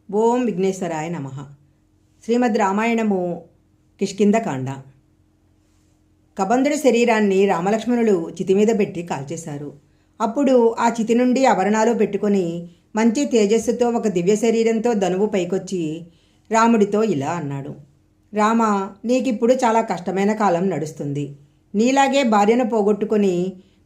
ఓం విఘ్నేశ్వరాయ నమః. శ్రీమద్ రామాయణము కిష్కింధకాండ. కబంధుడి శరీరాన్ని రామలక్ష్మణులు చితి మీద పెట్టి కాల్చేశారు. అప్పుడు ఆ చితి నుండి ఆభరణాలు పెట్టుకొని మంచి తేజస్సుతో ఒక దివ్య శరీరంతో ధనువు పైకొచ్చి రాముడితో ఇలా అన్నాడు. రామ, నీకిప్పుడు చాలా కష్టమైన కాలం నడుస్తుంది. నీలాగే భార్యను పోగొట్టుకొని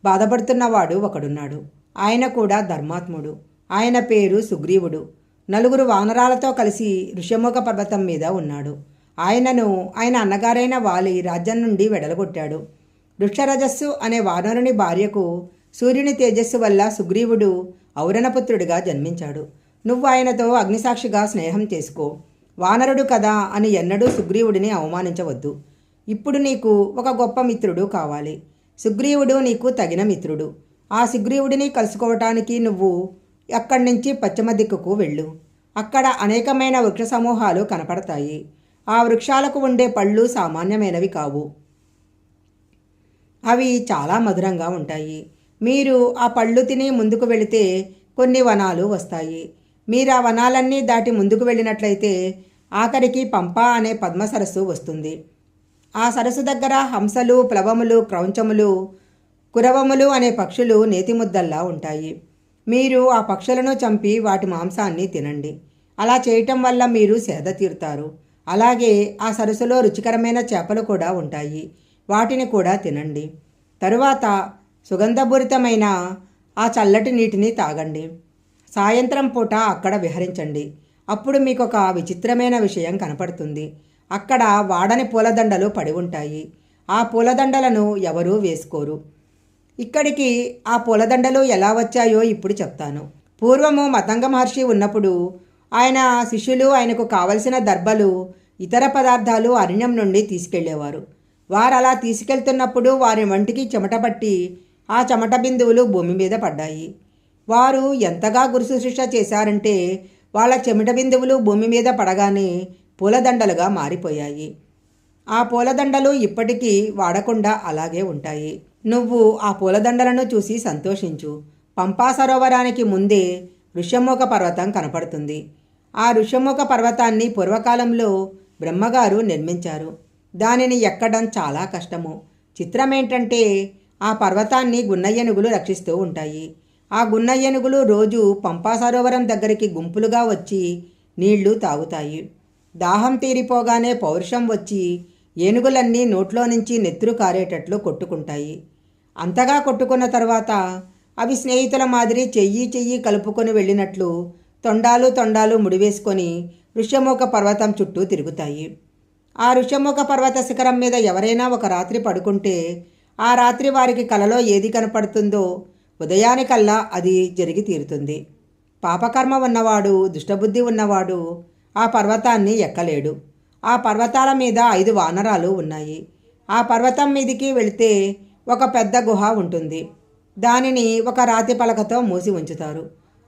బాధపడుతున్నవాడు ఒకడున్నాడు. ఆయన కూడా ధర్మాత్ముడు. ఆయన పేరు సుగ్రీవుడు. నలుగురు వానరాలతో కలిసి ఋష్యముఖ పర్వతం మీద ఉన్నాడు. ఆయనను ఆయన అన్నగారైన వాలి రాజ్యం నుండి వెడలగొట్టాడు. వృక్షరజస్సు అనే వానరుని భార్యకు సూర్యుని తేజస్సు వల్ల సుగ్రీవుడు ఔరనపుత్రుడిగా జన్మించాడు. నువ్వు ఆయనతో అగ్నిసాక్షిగా స్నేహం చేసుకో. వానరుడు కదా అని ఎన్నడూ సుగ్రీవుడిని అవమానించవద్దు. ఇప్పుడు నీకు ఒక గొప్ప మిత్రుడు కావాలి. సుగ్రీవుడు నీకు తగిన మిత్రుడు. ఆ సుగ్రీవుడిని కలుసుకోవటానికి నువ్వు అక్కడి నుంచి పశ్చిమ దిక్కుకు వెళ్ళు. అక్కడ అనేకమైన వృక్ష సమూహాలు కనపడతాయి. ఆ వృక్షాలకు ఉండే పళ్ళు సామాన్యమైనవి కావు. అవి చాలా మధురంగా ఉంటాయి. మీరు ఆ పళ్ళు తిని ముందుకు వెళితే కొన్ని వనాలు వస్తాయి. మీరు ఆ వనాలన్నీ దాటి ముందుకు వెళ్ళినట్లయితే ఆఖరికి పంపా అనే పద్మ సరస్సు వస్తుంది. ఆ సరస్సు దగ్గర హంసలు, ప్లవములు, క్రౌంచములు, కురవములు అనే పక్షులు నేతిముద్దల్లా ఉంటాయి. మీరు ఆ పక్షులను చంపి వాటి మాంసాన్ని తినండి. అలా చేయటం వల్ల మీరు సేద తీరుతారు. అలాగే ఆ సరస్సులో రుచికరమైన చేపలు కూడా ఉంటాయి. వాటిని కూడా తినండి. తరువాత సుగంధభూరితమైన ఆ చల్లటి నీటిని తాగండి. సాయంత్రం పూట అక్కడ విహరించండి. అప్పుడు మీకు ఒక విచిత్రమైన విషయం కనపడుతుంది. అక్కడ వాడని పూలదండలు పడి ఉంటాయి. ఆ పూలదండలను ఎవరూ వేసుకోరు. ఇక్కడికి ఆ పూలదండలు ఎలా వచ్చాయో ఇప్పుడు చెప్తాను. పూర్వము మతంగ మహర్షి ఉన్నప్పుడు ఆయన శిష్యులు ఆయనకు కావలసిన దర్భలు, ఇతర పదార్థాలు అరణ్యం నుండి తీసుకెళ్లేవారు. వారు అలా తీసుకెళ్తున్నప్పుడు వారి వంటికి చెమట పట్టి ఆ చెమట బిందువులు భూమి మీద పడ్డాయి. వారు ఎంతగా గురుశుశ్రూష చేశారంటే వాళ్ళ చెమట బిందువులు భూమి మీద పడగానే పూలదండలుగా మారిపోయాయి. ఆ పూలదండలు ఇప్పటికీ వాడకుండా అలాగే ఉంటాయి. నువ్వు ఆ పూలదండలను చూసి సంతోషించు. పంపా సరోవరానికి ముందే ఋష్యముఖ పర్వతం కనపడుతుంది. ఆ ఋష్యముఖ పర్వతాన్ని పూర్వకాలంలో బ్రహ్మగారు నిర్మించారు. దానిని ఎక్కడం చాలా కష్టము. చిత్రమేంటంటే ఆ పర్వతాన్ని గున్నయ్యనుగులు రక్షిస్తూ ఉంటాయి. ఆ గున్నయ్యనుగులు రోజు పంపా సరోవరం దగ్గరికి గుంపులుగా వచ్చి నీళ్లు తాగుతాయి. దాహం తీరిపోగానే పౌరుషం వచ్చి ఏనుగులన్నీ నోట్లో నుంచి నెత్తురు కారేటట్లు కొట్టుకుంటాయి. అంతగా కొట్టుకున్న తర్వాత అవి స్నేహితుల మాదిరి చెయ్యి కలుపుకొని వెళ్ళినట్లు తొండాలు ముడివేసుకొని ఋష్యముఖ పర్వతం చుట్టూ తిరుగుతాయి. ఆ ఋష్యముఖ పర్వత శిఖరం మీద ఎవరైనా ఒక రాత్రి పడుకుంటే ఆ రాత్రి వారికి కలలో ఏది కనపడుతుందో ఉదయానికల్లా అది జరిగి తీరుతుంది. పాపకర్మ ఉన్నవాడు, దుష్టబుద్ధి ఉన్నవాడు ఆ పర్వతాన్ని ఎక్కలేడు. ఆ పర్వతాల మీద 5 వానరాలు ఉన్నాయి. ఆ పర్వతం మీదికి వెళితే ఒక పెద్ద గుహ ఉంటుంది. దానిని ఒక రాతి పలకతో మూసి ఉంచుతారు.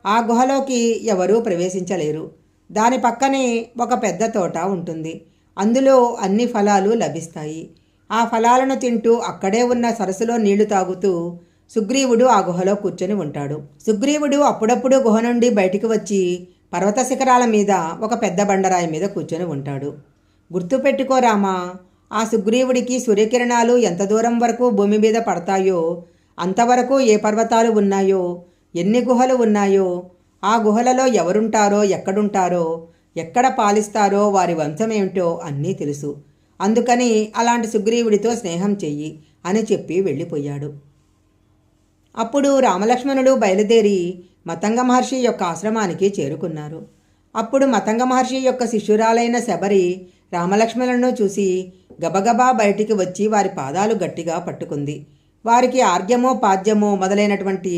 ఆ గుహలోకి ఎవరూ ప్రవేశించలేరు. దాని పక్కనే ఒక పెద్ద తోట ఉంటుంది. అందులో అన్ని ఫలాలు లభిస్తాయి. ఆ ఫలాలను తింటూ అక్కడే ఉన్న సరస్సులో నీళ్లు తాగుతూ సుగ్రీవుడు ఆ గుహలో కూర్చొని ఉంటాడు. సుగ్రీవుడు అప్పుడప్పుడు గుహ నుండి బయటికి వచ్చి పర్వత శిఖరాల మీద ఒక పెద్ద బండరాయి మీద కూర్చొని ఉంటాడు. గుర్తుపెట్టుకో రామా, ఆ సుగ్రీవుడికి సూర్యకిరణాలు ఎంత దూరం వరకు భూమి మీద పడతాయో అంతవరకు ఏ పర్వతాలు ఉన్నాయో, ఎన్ని గుహలు ఉన్నాయో, ఆ గుహలలో ఎవరుంటారో, ఎక్కడుంటారో, ఎక్కడ పాలిస్తారో, వారి వంశమేమిటో అన్నీ తెలుసు. అందుకని అలాంటి సుగ్రీవుడితో స్నేహం చెయ్యి అని చెప్పి వెళ్ళిపోయాడు. అప్పుడు రామలక్ష్మణులు బయలుదేరి మతంగ మహర్షి యొక్క ఆశ్రమానికి చేరుకున్నారు. అప్పుడు మతంగ మహర్షి యొక్క శిష్యురాలైన శబరి రామలక్ష్మణులను చూసి గబగబా బయటికి వచ్చి వారి పాదాలు గట్టిగా పట్టుకుంది. వారికి ఆర్ఘ్యమో పాద్యమో మొదలైనటువంటి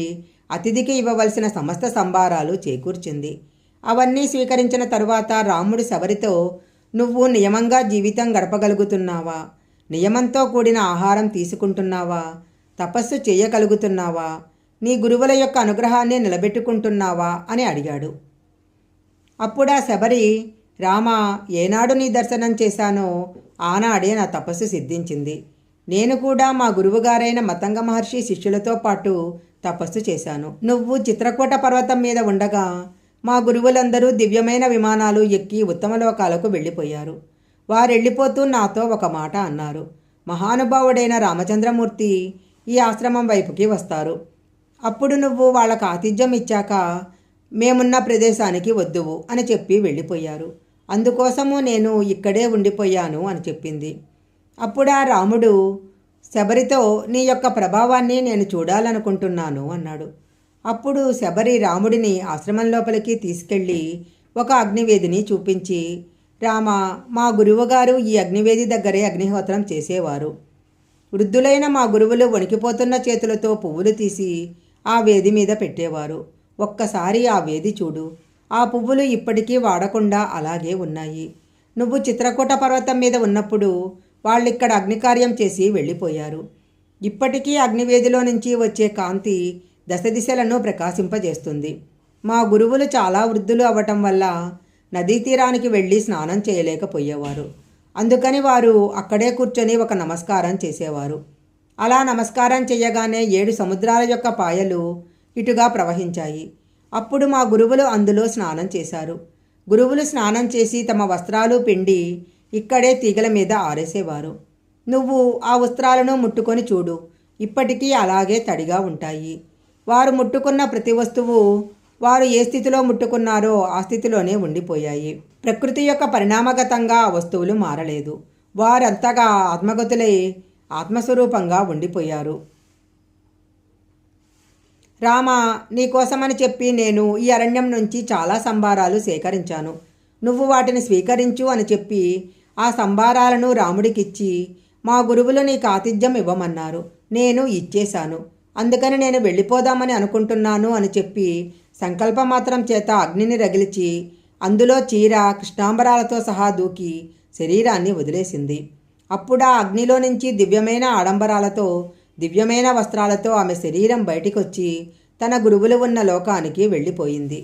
అతిథికి ఇవ్వవలసిన సమస్త సంభారాలు చేకూర్చింది. అవన్నీ స్వీకరించిన తరువాత రాముడు శబరితో, నువ్వు నియమంగా జీవితం గడపగలుగుతున్నావా? నియమంతో కూడిన ఆహారం తీసుకుంటున్నావా? తపస్సు చేయగలుగుతున్నావా? నీ గురువుల యొక్క అనుగ్రహాన్ని నిలబెట్టుకుంటున్నావా అని అడిగాడు. అప్పుడా శబరి, రామా, ఏనాడు నీ దర్శనం చేశానో ఆనాడే నా తపస్సు సిద్ధించింది. నేను కూడా మా గురువుగారైన మతంగ మహర్షి శిష్యులతో పాటు తపస్సు చేశాను. నువ్వు చిత్రకూట పర్వతం మీద ఉండగా మా గురువులందరూ దివ్యమైన విమానాలు ఎక్కి ఉత్తమ లోకాలకు వెళ్ళిపోయారు. వారెళ్ళిపోతూ నాతో ఒక మాట అన్నారు. మహానుభావుడైన రామచంద్రమూర్తి ఈ ఆశ్రమం వైపుకి వస్తారు. అప్పుడు నువ్వు వాళ్ళకు ఆతిథ్యం ఇచ్చాక మేమున్న ప్రదేశానికి వద్దువు అని చెప్పి వెళ్ళిపోయారు. అందుకోసము నేను ఇక్కడే ఉండిపోయాను అని చెప్పింది. అప్పుడు ఆ రాముడు శబరితో నీ యొక్క ప్రభావాన్ని నేను చూడాలనుకుంటున్నాను అన్నాడు. అప్పుడు శబరి రాముడిని ఆశ్రమం లోపలికి తీసుకెళ్ళి ఒక అగ్నివేదిని చూపించి, రామ, మా గురువుగారు ఈ అగ్నివేది దగ్గరే అగ్నిహోత్రం చేసేవారు. వృద్ధులైన మా గురువులు వణికిపోతున్న చేతులతో పువ్వులు తీసి ఆ వేది మీద పెట్టేవారు. ఒక్కసారి ఆ వేది చూడు. ఆ పువ్వులు ఇప్పటికీ వాడకుండా అలాగే ఉన్నాయి. నువ్వు చిత్రకూట పర్వతం మీద ఉన్నప్పుడు వాళ్ళిక్కడ అగ్నికార్యం చేసి వెళ్ళిపోయారు. ఇప్పటికీ అగ్నివేదిలో నుంచి వచ్చే కాంతి దశ దిశలను ప్రకాశింపజేస్తుంది. మా గురువులు చాలా వృద్ధులు అవ్వటం వల్ల నదీ తీరానికి వెళ్ళి స్నానం చేయలేకపోయేవారు. అందుకని వారు అక్కడే కూర్చొని ఒక నమస్కారం చేసేవారు. అలా నమస్కారం చేయగానే 7 సముద్రాల యొక్క పాయలు ఇటుగా ప్రవహించాయి. అప్పుడు మా గురువులు అందులో స్నానం చేశారు. గురువులు స్నానం చేసి తమ వస్త్రాలు పిండి ఇక్కడే తీగల మీద ఆరేసేవారు. నువ్వు ఆ వస్త్రాలను ముట్టుకొని చూడు, ఇప్పటికీ అలాగే తడిగా ఉంటాయి. వారు ముట్టుకున్న ప్రతి వస్తువు వారు ఏ స్థితిలో ముట్టుకున్నారో ఆ స్థితిలోనే ఉండిపోయాయి. ప్రకృతి యొక్క పరిణామగతంగా ఆ వస్తువులు మారలేదు. వారంతగా ఆత్మగతులై ఆత్మస్వరూపంగా ఉండిపోయారు. రామ, నీకోసమని చెప్పి నేను ఈ అరణ్యం నుంచి చాలా సంభారాలు సేకరించాను. నువ్వు వాటిని స్వీకరించు అని చెప్పి ఆ సంభారాలను రాముడికిచ్చి, మా గురువులు నీకు ఆతిథ్యం ఇవ్వమన్నారు. నేను ఇచ్చేశాను. అందుకని నేను వెళ్ళిపోదామని అనుకుంటున్నాను అని చెప్పి సంకల్పమాత్రం చేత అగ్నిని రగిల్చి అందులో చీర కృష్ణాంబరాలతో సహా దూకి శరీరాన్ని వదిలేసింది. అప్పుడు ఆ అగ్నిలో నుంచి దివ్యమైన ఆడంబరాలతో దివ్యమైన వస్త్రాలతో ఆమె శరీరం బయటికొచ్చి తన గురువులు ఉన్న లోకానికి వెళ్ళిపోయింది.